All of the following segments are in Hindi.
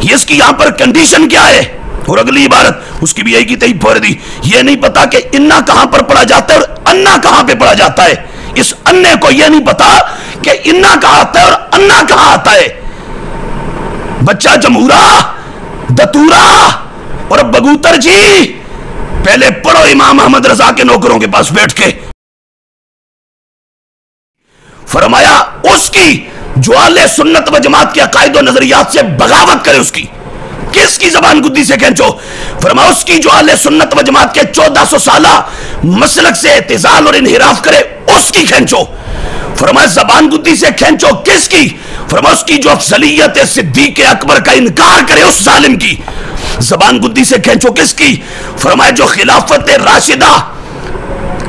ये इसकी यहां पर कंडीशन क्या है? और अगली इबारत उसकी भी यही की तही फोड़ दी। ये नहीं पता कि इन्ना कहां पर पढ़ा जाता है और अन्ना कहां पे पढ़ा जाता है। इस अन्ने को यह नहीं पता कि इन्ना कहां आता है और अन्ना कहां आता है। बच्चा जमूरा, दतूरा और बगूतर जी, पहले पढ़ो इमाम अहमद रजा के नौकरों के पास बैठ के। फरमाया उसकी जो आले सुन्नत व जमात के अकायद और नजरियात से बगावत करे उसकी, किसकी जबान गुद्दी से खींचो? फरमाया उसकी जो आले सुन्नत व जमात के 1400 साला मसलक से इत्तिजाल और इनहिराफ करे उसकी खींचो। फरमाया जबान गुद्दी से खींचो किसकी? फरमाया उसकी जो अफजलियत सिद्दीक अकबर का इनकार करे उस जालिम की। जबान गुद्दी से खींचो किसकी? फरमाया जो खिलाफत राशिदा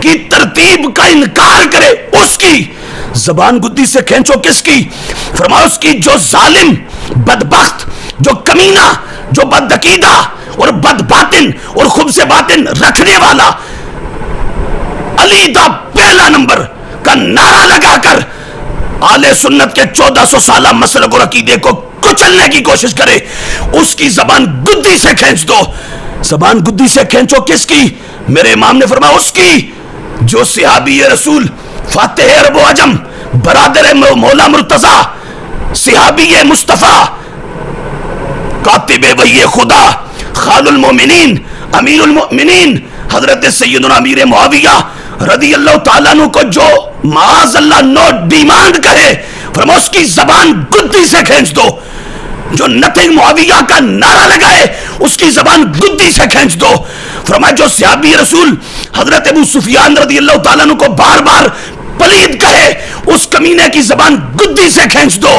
की तरतीब का इनकार करे उसकी। जबान गुद्दी से खींचो किसकी? फरमाया उसकी जो जालिम, बदबख्त, जो कमीना, जो बदअकीदा और बदबातिन और खुद से बातिन रखने वाला अली दा पहला नंबर का नारा लगाकर आले सुन्नत के 1400 साला मसलक और अकीदे को कुचलने की कोशिश करे उसकी जबान गुद्दी से खींच दो। जबान गुद्दी से खींचो किसकी? मेरे इमाम ने फरमाया उसकी जो सिहाबी रसूल, फातिह अरब व अजम, बरादर मौला मुर्तजा, सिहाबी मुस्तफा, कातिब वही खुदा, खालुल मोमिनीन, अमीरुल मोमिनीन हजरत सैयदना अमीर मुआविया रदी अल्लाह ताला अन्हु को जो माज अल्लाह नो डिमांड करे, फरमाया उसकी जबान गुद्दी से खींच दो। जो नथिंग मुआविया का नारा लगाए उसकी जबान गुद्दी से खींच दो। फरमाया जो सहाबी रसूल हजरत अबू सुफियान रदी अल्लाह ताला अन्हु को बार बार पलीद कहे उस कमीने की जबान गुद्दी से खींच दो।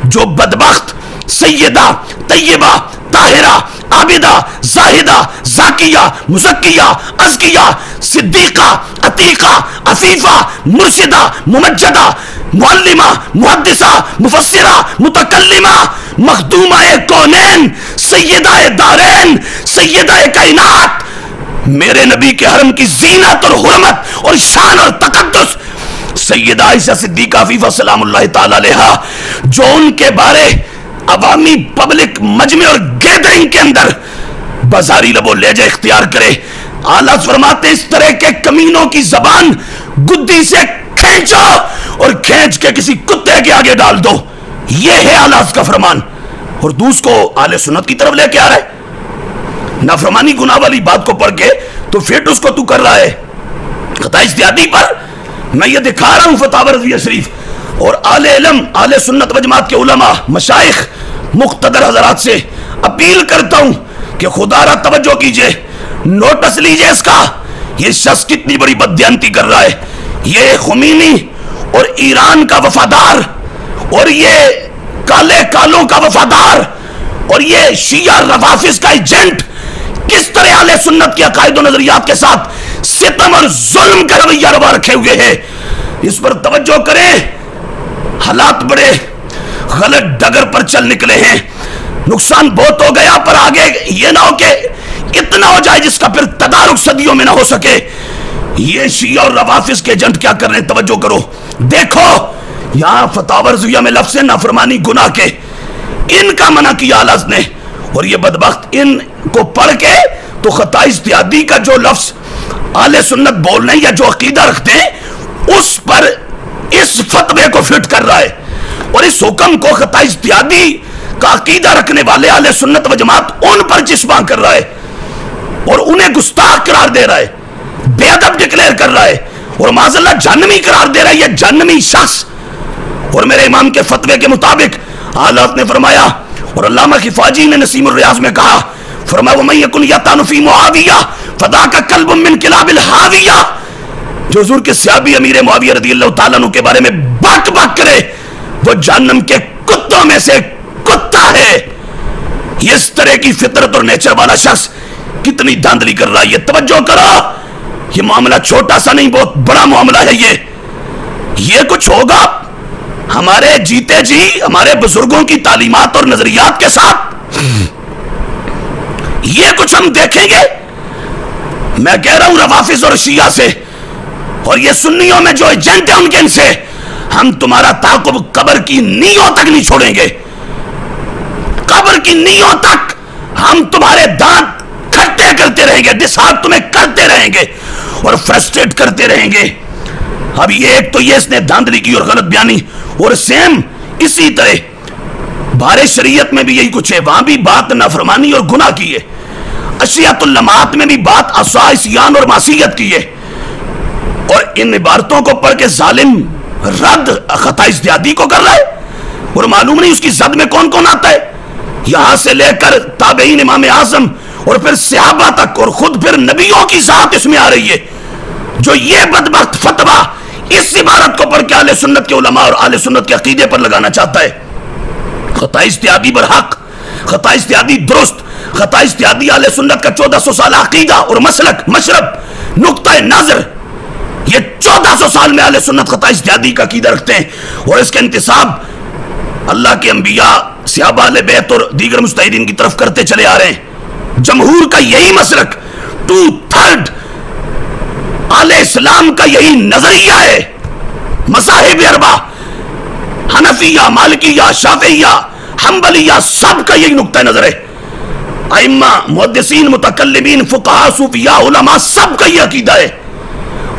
जो बदबख्त सैयदा, तैयबा, ताहिरा, आबिदा, जाहिदा, जाकिया, मुज़क्किया, अज़किया, सिद्दीका, अतीका, अफीफा, मुर्शिदा, मुमज्जदा, मुअल्लिमा, मुहद्दिसा, मुफस्सिरा, मुतकल्लिमा, मखदूमा कौनैन, सैयदा दारैन, सैयदा कायनात, मेरे नबी के हरम की जीनत और हुर्मत और शान और तकद्दुस सैयदा आयशा सिद्दीका अफीफा सलामुल्लाह तआला अलैहा, जो उनके बारे अवामी पब्लिक मजमे और गैदरिंग के अंदर बाजारी लबो लहजा इख्तियार करे। आला फरमाते इस तरह के कमीनों की जबान गुद्दी से खींचो और खींच के किसी कुत्ते के आगे डाल दो। यह है आला का फरमान। और दूसरे को आले सुन्नत की तरफ लेके आ रहा है। नाफरमानी गुनाह वाली बात को पढ़ के तो फिर उसको तू कर रहा है खता इज्तिहादी पर। मैं ये दिखा रहा हूं फतावा रज़िया शरीफ और आले इल्म, आले सुन्नत व जमात के उलमा, मशाइख, मुख्तदर हजरात से अपील करता हूं कि खुदारा तवज्जो कीजिए, नोटिस लीजिए इसका। ये शख्स कितनी बड़ी बददियानती कर रहा है। ये खुमीनी और ईरान का वफादार और ये काले कालों का वफादार और ये शिया रवाफिज का एजेंट किस तरह आले सुन्नत के अकायद और नजरियात के साथ सितम और जुल्म का रवैया रवा रखे हुए हैं। इस पर तवज्जो करें। हालात बड़े गलत डगर पर चल निकले हैं। नुकसान बहुत हो गया, पर आगे ये ना हो कि इतना हो जाए जिसका फिर तदारुक सदियों में ना हो सके। ये शिया और रवाफिज के एजेंट क्या कर रहे हैं, तवज्जो करो। देखो यहां फतावा रज़िया में लफ्ज़ नाफरमानी गुनाह के इनका मना किया आलाज ने, और ये बदबख्त इनको पढ़ के तो खता इज्तिहादी का जो लफ्ज आले सुन्नत बोल रहे हैं या जो अकीदा रखते हैं उस पर इस फतवे को फिट कर रहा है और इस हुक्म को खता इज्तिहादी का अकीदा रखने वाले आले सुन्नत व जमात उन पर जिस्मा कर रहा है और उन्हें गुस्ताख करार दे रहा है, बेअदब डिक्लेयर कर रहा है और माज़अल्लाह जहन्नमी करार दे रहा है। यह जहन्नमी शख्स। और मेरे इमाम के फतवे के मुताबिक आलात ने फरमाया और अल्लामा खिफाजी ने नसीमुर रियाज में कहा, फरमाया वमन यकुन यतानु फी मुआविया फदाका कल्बुम मिन किलाबिल हाविया। जो हुजूर के सहाबी अमीर मुआविया रदियल्लाहु ताला अन्हु के बारे में बक बक करे वो जहन्नम के कुत्तों में से कुत्ता है। इस तरह की फितरत और नेचर वाला शख्स कितनी धांधली कर रहा है। ये तवज्जो करो, ये मामला छोटा सा नहीं, बहुत बड़ा मामला है। ये कुछ होगा हमारे जीते जी हमारे बुजुर्गों की तालीमात और नजरियात के साथ। ये कुछ हम देखेंगे। मैं कह रहा हूं रवाफिज और शिया से और ये सुन्नियों में जो एजेंट है उनके इनसे हम तुम्हारा ताकुब कब्र की नींवों तक नहीं छोड़ेंगे। कब्र कब्र की नींव तक हम तुम्हारे दांत खट्टे करते रहेंगे, डिसार्ट तुम्हें करते रहेंगे और फ्रस्ट्रेट करते रहेंगे। अब ये एक तो ये इसने धांधली की और गलत बयानी, और सेम इसी तरह बारे शरीयत में भी यही कुछ है, वहां भी बात नाफरमानी और गुनाह की है। अशियातुल लमात में भी बात असा, इस्यान और मासियत की है। और इन इबारतों को पढ़ के जालिम रद्द खता इज्तिहादी को कर रहा है, और मालूम नहीं उसकी जद में कौन कौन आता है, यहां से लेकर ताबईन, इमाम आजम और फिर सहाबा तक, और खुद फिर नबियों की जात इसमें आ रही है। जो ये बदबख्त फतवा इस इबारत को पढ़ के आले सुन्नत के उलमा और आले सुन्नत के अकीदे पर लगाना चाहता है। खता इज्तिहादी बरहक, खता इज्तिहादी दुरुस्त, खता इज्तिहादी आले सुन्नत का 1400 साल अकीदा और मसलक, मशरब, नुक्ता नजर, ये 1400 साल में आले सुन्नत खता इज्तिहादी का अकीदा रखते हैं। और इसका इंतिसाब अल्लाह के अंबिया, सहाबा, अहले बैत और दीगर मुज्तहिदीन की तरफ करते चले आ रहे हैं। जमहूर का यही मसलक, 2/3 आले इस्लाम का यही नजरिया है। मसाहिब अरबा, हनफिया, मालिकिया, शाफिया, हम्बलिया, सबका यही नुक्ता नजर है। अइम्मा, मुहद्दिसीन, मुतकल्लिमीन, फुक़हा, सूफिया, उलमा, सबका यह अकीदा है।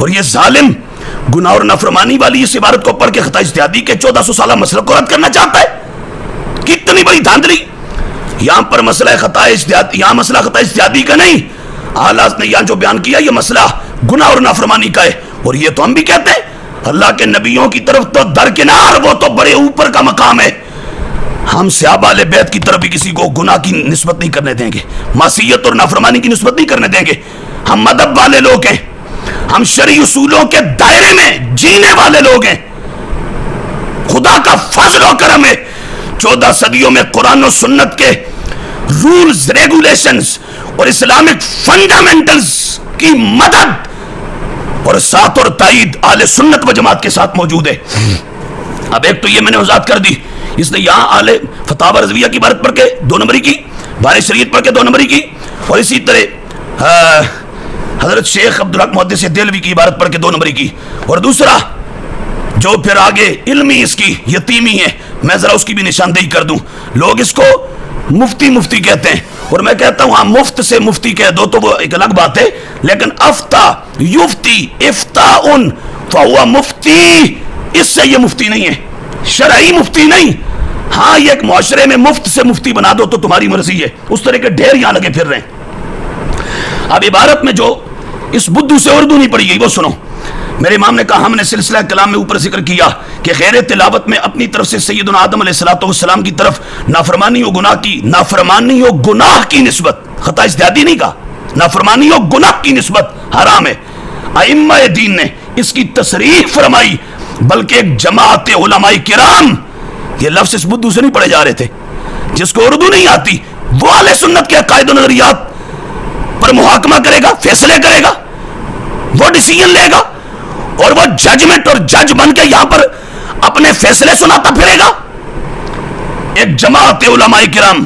और ये जालिम गुनाह और नफरमानी वाली इस इबारत को पढ़ के खता इज्तिहादी के 1400 साल मसला को रद्द करना चाहता है। कितनी बड़ी धांधली। यहां पर मसला खता इज्तिहादी, यहां मसला खता इज्तिहादी का नहीं, आलाज ने यहां जो बयान किया यह मसला गुनाह और नाफरमानी का है। और ये तो हम भी कहते हैं अल्लाह के नबियों की तरफ तो दरकिनार, वो तो बड़े ऊपर का मकाम है। हम सहाबा अहले बैत की तरफ भी किसी को गुनाह की निस्बत नहीं करने देंगे, मासियत और नाफरमानी की निस्बत नहीं करने देंगे। हम मदब वाले लोग हैं, हम शरई उसूलों के दायरे में जीने वाले लोग हैं। खुदा का फजल और करम है, 14 सदियों में कुरान और सुन्नत के रूल्स, रेगुलेशंस और इस्लामिक फंडामेंटल्स की मदद और साथ और ताईद आले सुन्नत व जमात के साथ मौजूद है। अब एक तो ये मैंने वजाहत कर दी, इसने यहां आले फतावा रज़विया की इबारत पढ़ के 2 नंबरी की, बारे शरीयत पढ़ के 2 नंबरी की, और इसी तरह हजरत शेख अब्दुल हक मुहद्दिस देलवी की इबारत पढ़ के 2 नंबरी की। और दूसरा जो फिर आगे इल्मी इसकी यतीमी है, मैं जरा उसकी भी निशानदेही कर दूं। लोग इसको मुफ्ती मुफ्ती कहते हैं, और मैं कहता हूं हाँ, मुफ्त से मुफ्ती कह दो तो वो एक अलग बात है, लेकिन अफ्ता युफ्ती इफ्ताउन फहुवा मुफ्ती, इससे ये मुफ्ती नहीं है, शरई मुफ्ती नहीं। हाँ, ये एक मुआशरे में मुफ्त से मुफ्ती बना दो तो तुम्हारी मर्जी है, उस तरह के ढेर यहां लगे फिर रहे हैं। अब इबारत में जो इस बुद्धू से उर्दू नहीं पड़ी गई वो सुनो। मेरे इमाम ने कहा, हमने सिलसिला कलाम में ऊपर जिक्र किया कि गैर तिलावत में अपनी तरफ से सैयदना आदम अलैहिस्सलाम की तरफ नाफरमानी और गुनाह की, नाफरमानी और गुनाह की निस्बत, खता इज्तिहादी नहीं कहा, नाफरमानी और गुनाह की निस्बत हराम है। अइम्मा दीन ने इसकी तसरीह फरमाई, बल्कि एक जमात उलमाए किराम, ये लफ्ज इस बुद्धू से नहीं पढ़े जा रहे थे, जिसको उर्दू नहीं आती, वो अहले सुन्नत के अकायद और नजरियात पर मुहाकमा करेगा, फैसले करेगा, वो डिसीजन लेगा, और वो जजमेंट और जज बन के यहां पर अपने फैसले सुनाता फिरेगा। एक जमात उलमाए किराम,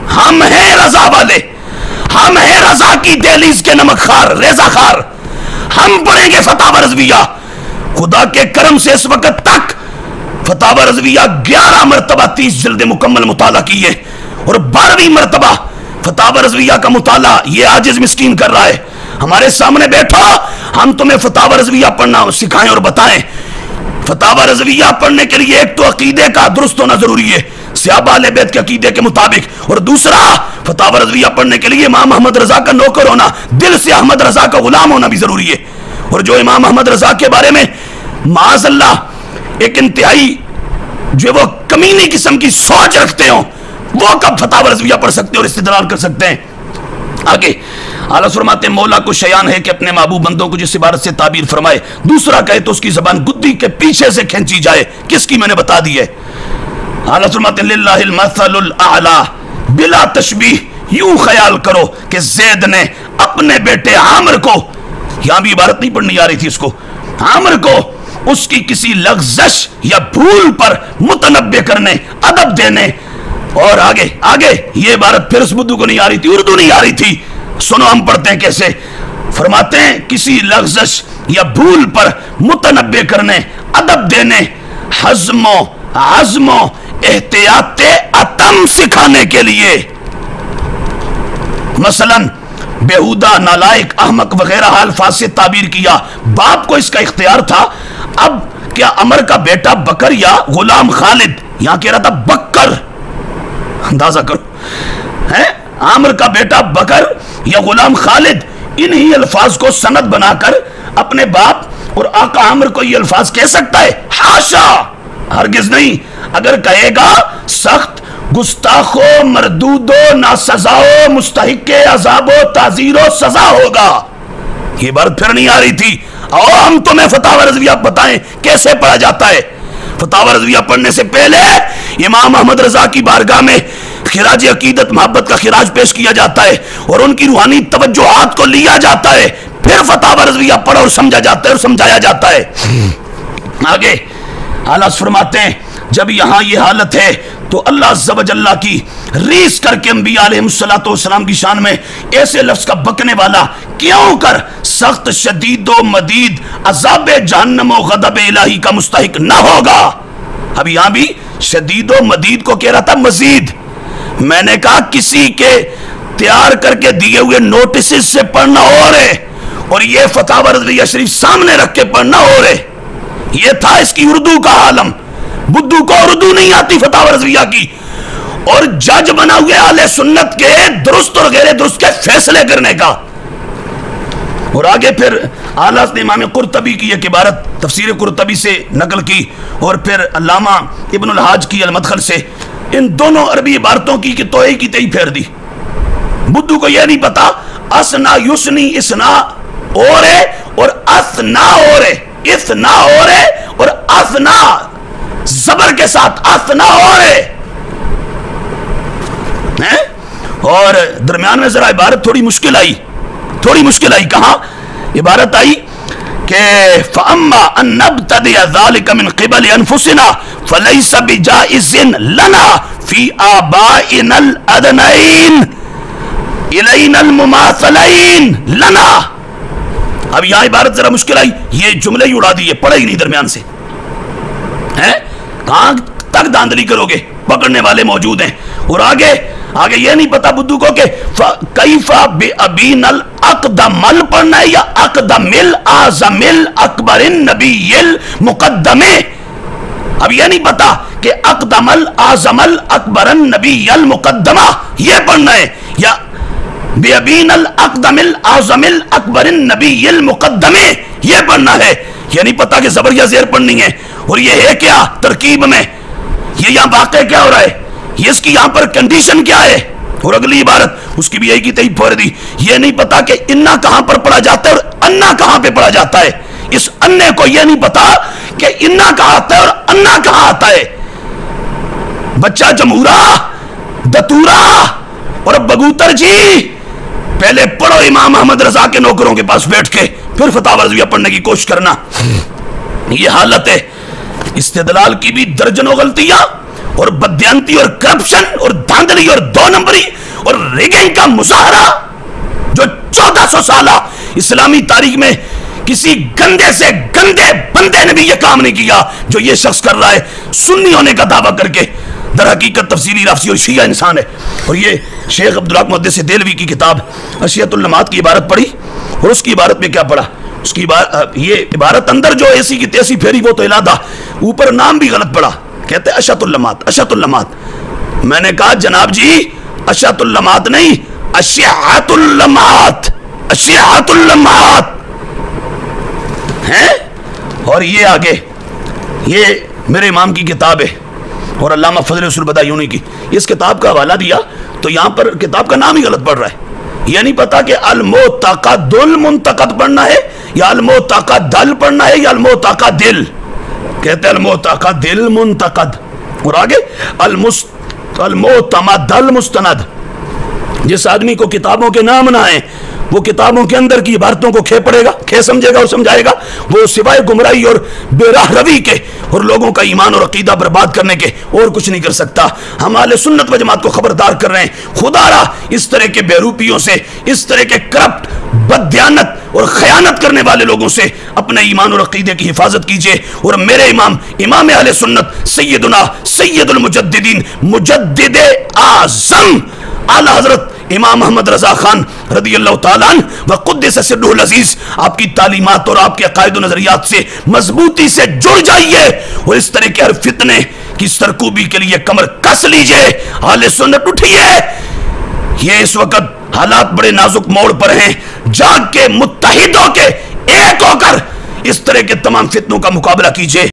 हम हैं रजा वाले, हम हैं रजा की दहलीज के नमक खार, रेजा खार, हम पढ़ेंगे फतावा रज़विया। खुदा के करम से इस वक्त तक फतावा रज़विया 11 मरतबा 30 जिल्द मुकम्मल मुताला की है, और 12वीं मरतबा फतावा रज़विया का मुताला ये आजिज मिस्कीन कर रहा है। हमारे सामने बैठो, हम तुम्हें फतावा रज़विया पढ़ना सिखाएं और बताएं। फतावा रज़विया पढ़ने के लिए एक तो अकीदे का दुरुस्त होना जरूरी है, सहाबा अहले बैत के अकीदे के मुताबिक, और दूसरा फतावा रज़विया पढ़ने के लिए इमाम अहमद रजा का नौकर होना, दिल से अहमद रजा का गुलाम होना भी जरूरी है। और जो इमाम अहमद रजा के बारे में माज़अल्लाह एक इंतहाई जो वो कमीनी किस्म की सोच रखते हो, वो कब फतावा रज़विया पढ़ सकते और इस्तिदलाल कर सकते हैं। आगे आला फरमाते हैं, मौला को शयान है कि अपने महबूब बंदों को जिस इबारत से ताबीर फरमाए, दूसरा कहे तो उसकी जबान गुद्दी के पीछे से खींची जाए। किसकी मैंने बता दी है। आला फरमाते हैं, लिल्लाहिल मसलुल आला बिला तशबीह, यूं ख्याल करो कि ज़ैद ने अपने बेटे आमिर को, यहां भी इबारत नहीं पढ़नी आ रही थी इसको, आमिर को उसकी किसी लग़्ज़श या भूल पर मुतनब्बे करने, अदब देने, और आगे आगे ये इबारत फिर उस बुद्धू को नहीं आ रही थी, उर्दू नहीं आ रही थी। सुनो हम पढ़ते हैं कैसे। फरमाते हैं, किसी लग़्ज़श या भूल पर मुतनब्बे करने, अदब देने, हज़्मो आज़मो एहतियाते अता कलम सिखाने के लिए, मसलन बेहुदा, नालायक, अहमक वगैरह अल्फाज से ताबीर किया। बाप को इसका इख्तियार था। अब क्या अमर का बेटा बकर या गुलाम खालिद, यहां कह रहा था बकर, अंदाजा करो, है आमिर का बेटा बकर या गुलाम खालिद, इन्हीं अल्फाज को सनद बनाकर अपने बाप और आका आमिर को ये अल्फाज कह सकता है? हाशा, हरगिज नहीं। अगर कहेगा सख्त, गुस्ताखो, मरदूदो, ना सजाओ, मुस्तहिक्के अजाबो, ताजीरो सजा होगा। ये बात फिर नहीं आ रही थी। और हम तुम्हें फतावा रज़विया बताएं कैसे पढ़ा जाता है। फतावा रज़विया पढ़ने से पहले इमाम अहमद रजा की बारगाह में खिराज अकीदत मोहब्बत का खिराज पेश किया जाता है और उनकी रूहानी तवज्जुहात को लिया जाता है, फिर फतावा रज़विया पढ़ा और समझा जाता है और समझाया जाता है। आगे आला फरमाते हैं, जब यहां ये हालत है तो अल्लाह अज़्ज़ व जल्ला की रीस करके अंबिया अलैहिस्सलातु वस्सलाम की शान में ऐसे लफ्ज का बकने वाला क्यों कर सख्त, शदीदो मदीद, अज़ाबे जहन्नम व गज़ब इलाही का मुस्तहिक न होगा। अब यहां भी शदीदो मदीद को कह रहा था मजीद। मैंने कहा किसी के तैयार करके दिए हुए नोटिस से पढ़ना हो रहे और ये फतावा रज़विया शरीफ सामने रख के पढ़ना हो रहे। ये था इसकी उर्दू का आलम। बुद्धू को उर्दू नहीं आती फतावा रज़विया की, और जज बना हुए आले सुन्नत के दुरुस्त और गैर दुरुस्त के फैसले करने का। और आगे फिर आला ने इमाम कुर्तबी की एक इबारत तफसीर कुर्तबी से नकल की और फिर अल्लामा इब्नुल हाज की अल-मदखल से इन दोनों अरबी इबारतों की तोहे की तई फेर दी। बुद्धू को यह नहीं पता असना युसनी इसना और असना इसना और असना जबर के साथ असना हैं। और दरमियान में जरा इबारत थोड़ी मुश्किल आई कहां इबारत आई कि फअम्मा अन नब्तदिअ ज़ालिका मिन क़िबल अनफुसिना फलैसा बिजाइज़िन लना फी आबाइनल अदनैन इलैनल मुमासलैन लना। अब यहां इबारत जरा मुश्किल आई, ये जुमले ही उड़ा दिए, पढ़े ही नहीं दरमियान से, हैं? कहां तक धांधली करोगे? पकड़ने वाले मौजूद हैं। और आगे ये नहीं पता बुद्धू को कि कैफा बिअबीनल अक़दमल पढ़ना है या अक़दमिल आज़मिल अकबरिन नबीयिल मुक़द्दमे। अब ये नहीं पता कि अक़दमल आज़मल अकबरन नबीयिल मुक़द्दमा ये पढ़ना है या बेअबीनल अक़दमिल आज़मिल अकबरिन नबीयिल मुक़द्दमे ये पढ़ना है। ये नहीं पता कि ज़बर या ज़ेर पढ़नी है। और ये है क्या तरकीब में, ये यहां वाक़या क्या हो रहा है, ये इसकी यहां पर कंडीशन क्या है। और अगली इबारत उसकी भी यही की तई फोड़ दी। ये नहीं पता कि इन्ना कहां पर पढ़ा जाता है और अन्ना कहां पे पढ़ा जाता है। इस अन्ने को यह नहीं पता कि इन्ना कहां आता है और अन्ना कहां आता है। बच्चा जमूरा, दतूरा और बगूतर जी, पहले पढ़ो इमाम अहमद रजा के नौकरों के पास बैठ के, फिर फतावा रज़विया पढ़ने की कोशिश करना। ये हालत है। इस्तेदलाल की भी दर्जनों गलतियां और बदयांती और करप्शन और धांधली और दो नंबरी और रिगिंग का मुजाहरा जो 1400 साल इस्लामी तारीख में किसी गंदे से गंदे बंदे ने भी यह काम नहीं किया जो यह शख्स कर रहा है, सुन्नी होने का दावा करके। दर हकीकत तफसीरी राफसी और शिया इंसान है। और ये शेख अब्दुल हक मुहद्दिस देलवी की किताब अशियतुल लम्हात की इबारत पढ़ी और उसकी इबारत में क्या पढ़ा, उसकी ये इबारत अंदर जो ऐसी की तैसी फेरी वो तो इलादा, ऊपर नाम भी गलत पढ़ा, कहते अशतुल लम्हात। मैंने कहा जनाब जी अशतुल लम्हात नहीं, अशियातुल लम्हात हैं। और ये आगे ये मेरे इमाम की किताब है और अल्लामा फजल रसूल बदायूनी की, इस किताब का हवाला दिया तो यहां पर किताब का नाम ही गलत पढ़ रहा है। यह नहीं पता कि अल-मुतक़दुल मुंतक़द पढ़ना है या अल-मुतक़दल पढ़ना है या अल-मुतक़दिल। कहते हैं अल-मुतक़दिल मुंतक़द। और आगे अल-मुतमदल मुस्तनद। जिस आदमी को किताबों के नाम ना आए वो किताबों के अंदर की इबारतों को खे पड़ेगा, खे समझेगा और समझाएगा, वो सिवाय गुमराही और बेराह रवी के और लोगों का ईमान और अकीदा बर्बाद करने के और कुछ नहीं कर सकता। हम अहले सुन्नत व जमात को खबरदार कर रहे हैं, खुदारा इस तरह के बेरूपियों से, इस तरह के करप्ट बददियानत और खयानत करने वाले लोगों से अपने ईमान और अकीदे की हिफाजत कीजिए। और मेरे इमाम इमाम अहले सुन्नत सैयदुना सैयदुल मुजद्दिदीन मुजद्दिदे आज़म आला हजरत इमाम अहमद रजा खान रदियल्लाहु ताला अन्हु व कुद्दस सिर्रुहुल अजीज आपकी तालीमात और आपके अकायद और नजरियात से मजबूती से जुड़ जाइए और इस तरह के हर फितने की सरकूबी के लिए कमर कस लीजिए। अहले सुन्नत उठिए, ये इस वक्त हालात बड़े नाजुक मोड़ पर हैं। जाग के मुत्तहिद होके एक होकर इस तरह के तमाम फितनों का मुकाबला कीजिए।